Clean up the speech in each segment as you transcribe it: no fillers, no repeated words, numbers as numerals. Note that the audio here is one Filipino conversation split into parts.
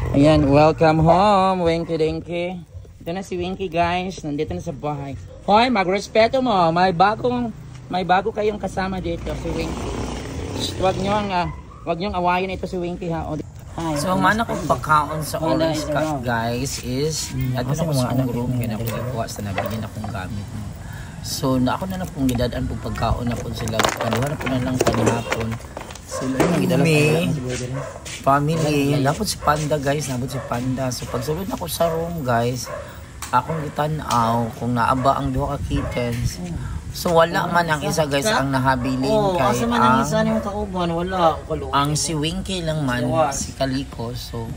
Ayan, welcome home, Winky Dinky. Ito na si Winky, guys. Nandito na sa bahay. Hoy, magrespeto mo. May bago kayong kasama dito, si Winky. Wag nyo awayin ito si Winky, ha. Hi. So, ang mana kong pagkaon sa orange cut, guys, is ato na ko sa akong room. Kaya na ko ikuha sa nabigyan akong gamit mo. So, ako na pong gidadaan pong pagkaon na po sila. Kaluhan na po na lang kanihapon. Sila yung family. Napot si Panda, guys. Napot si Panda. So, pagsulod na ko sa room, guys, akong gitanaw kung naaba ang duha ka kittens. So, wala man ang isa, guys, ang nahabilin kay kasi man ang isa niyong kauban, wala. Ang si Winky lang man, si Kaliko. So,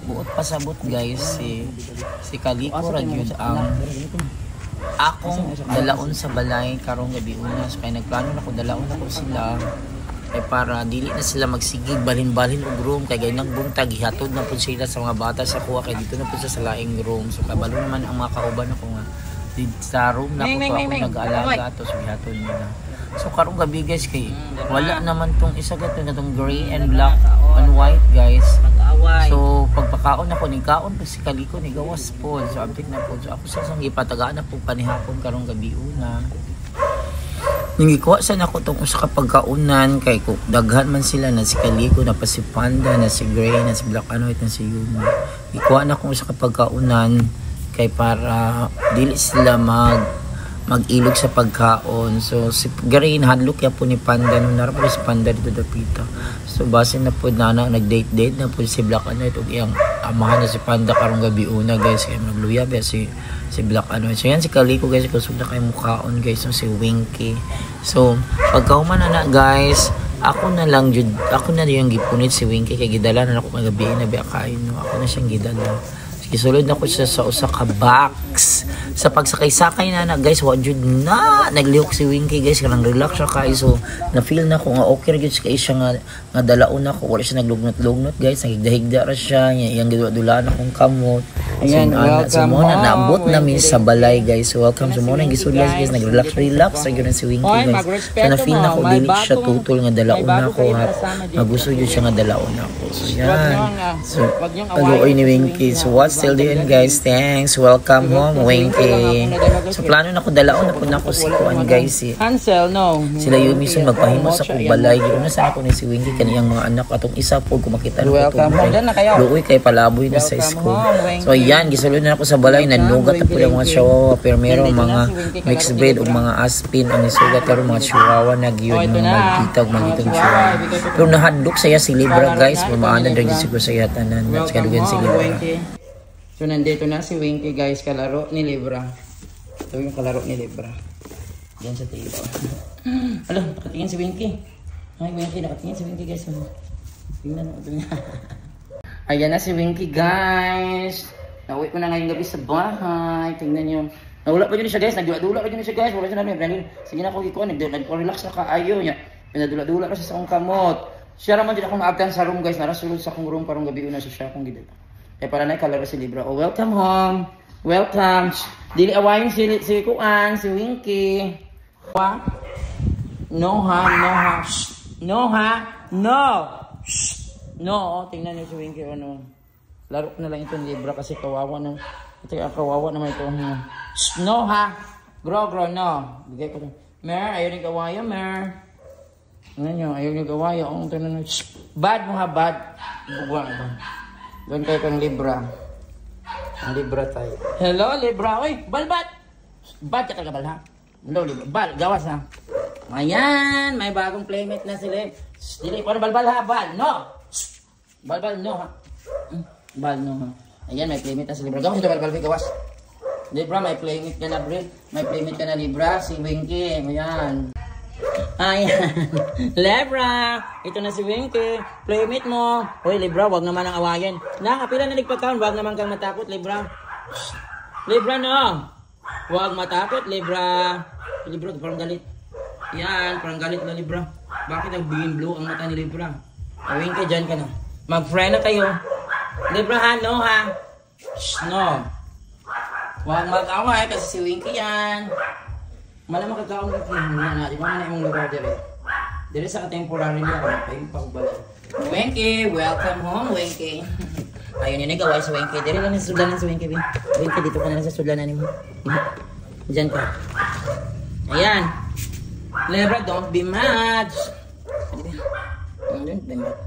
buot pasabot, guys, si Kaliko ra gyud ang akong dalaon sa balay karong gabi unas. Kaya nagplano na ko dalaon ako sila para dili na sila magsigig balhin-balhin og room kay gay nagbuntag ihatod na pud sila sa mga bata sa kuha kay dito na pud sa laing room. So kabalo naman ang mga kauban ako nga sa room na ko ako nag-aalaga to so ihatod nila. So karong gabi, guys, kay wala naman tong isa gatong gray and black and white, guys. So pagpakaon ako ni kaon pag si Kaliko ni gawas po. So update na po. So ako sa sang ipatagaan na po panihapon karong gabi una. Ningikuha sa nako tong usa ka pagkaunan kay ko daghan man sila na si Kaliko na pa si Panda na si Gray na si Black and White na si Yuma. Ikuha na ko usa ka pagkaunan kay para dili sila mag-ilog sa pagkaon. So si Gray hadlok ya po ni Panda nung narapo si Panda dito dapita. So base na po na nag-date na po si Black and White ug iyang amahan na si Panda karong gabi una, guys, kay nagluya ba si Black and White. So yan si Kaliko, guys, kusog na kay mukhaon, guys, so si Winky. So pagkauman na guys, ako na yung gipunit si Winky kay gidala na ako kagabi na ba kain no. Ako na siyang gidala. Gisulod na ko siya sa usa ka box. Sa pagsakay-sakay na guys, wa jud na naglihok si Winky, guys, kanang relax siya kay. So na feel na ko nga okay gyud kay siya nga dalaon na ko. Wala siya naglugnot-lugnot, guys, nagigdahigda ra siya. Yang gidula-dulaan akong kamot. Ayan, so muna naabot namin sa balay, guys. So welcome sa muna gisudlas, guys, nagrelax ra gyud si Winky, guys. So na feel na ko dili siya tutol nga dalaon na ko ha. Magusto gyud siya nga dalaon na ko. So yan. So aluoy ni Winky. So what's still doing, guys? Thanks. Welcome home, Winky. So plano na ko dalaon na po na ko si Kuan, guys. Hansel, no. Sila Yumi son magpahimo sa kong balay. Una sa ako ni si Winky kaniyang mga anak atong isa po kumakita na ko. Luoy kay palaboy na sa school. So yan, gisulod na ako sa balay, nanugat na po yung mga chihuahua, pero meron mga mixed breed o mga aspin ang isugat, pero mga chihuahua na gyud mga magkitag, magitong chihuahua. Pero nahadlok saya si Libra, guys, mamaanan rin siguro sa yatanan, at kalugan si Libra. So nandito na si Winky, guys, kalaro ni Libra. Ito yung kalaro ni Libra. Diyan sa table. Alam, nakatingin si Winky. Ay, Winky, nakatingin si Winky, guys. Tingnan mo. Ayan na si Winky, guys. Nauwi ko na ngayong gabi sa bahay. Tingnan nyo. Nawala pa yun siya, guys. Nagdula-dula pa yun siya, guys. Wala siya namin. Sige na ako ikuha. Nag-relax na kaayo niya. Pinadula-dula pa siya sa akong kamot. Siya raman din akong naabdan sa room, guys. Narasulod sa akong room karong gabi una siya akong gidala. Eh para na kalaro si Libra. Oh, welcome home. Welcome. Dili awayin si Kuan, si Winky. Wa? No ha, no ha. No ha. No. No, oh, tingnan niyo si Winky ano. Laro na lang ito ni Libra kasi kawawa na. Ito ang kawawa naman ito. No ha. Grow, no. Bigay ko to. Mer, ayaw ni kawaya, Mer. Ano nyo, ayaw ni kawaya. Oh, tingnan niyo. Bad mo ha, bad. Bubuan ba? Doon kayo kang Libra. Ang Libra tayo. Hello, Libra. Uy, balbat! Bad ka tagabal, ha? Hello, Libra. Bal, gawas, ha? Ayan, may bagong playmate na sila. Dili, paano balbal, ha? Bal, no! Balbal, no, ha? Bal, no, ha? Ayan, may playmate na si Libra. Gawas ito, balbal, gawas. Libra, may playmate ka na, Bril. May playmate ka na, Libra. Si Winky. Ayan. Ayan. Libra, ito na si Winky. Playmate mo. Hoy, Libra, wag naman ang awayan. Nakapila na nagpagkaon, wag naman kang matakot, Libra. Libra, no. Wag matakot, Libra. Libra, parang galit. Yan, parang galit na, Libra. Bakit nagbiging blue ang mata ni Libra? Winky, dyan ka na. Mag-friend na kayo. Libra, ha? No, ha? Shh, no. Wag mag-away kasi si Winky yan. Malamang kagkaon ka na, di ba na yung lugar dire? Dire sa temporary niya, pag pagbalik. Winky, welcome home, Winky. Ayun yun, nagaway sa Winky. Diri lang sa sudlanan sa Winky. Winky, dito ka na lang sa sudlanan mo. Diyan ka. Ayan. Lebra, don't be mad. Don't be mad.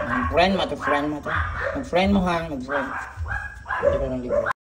Mag-friend mo to. Mag-friend mo ha. Mag-friend. Dito ka lang, Libra.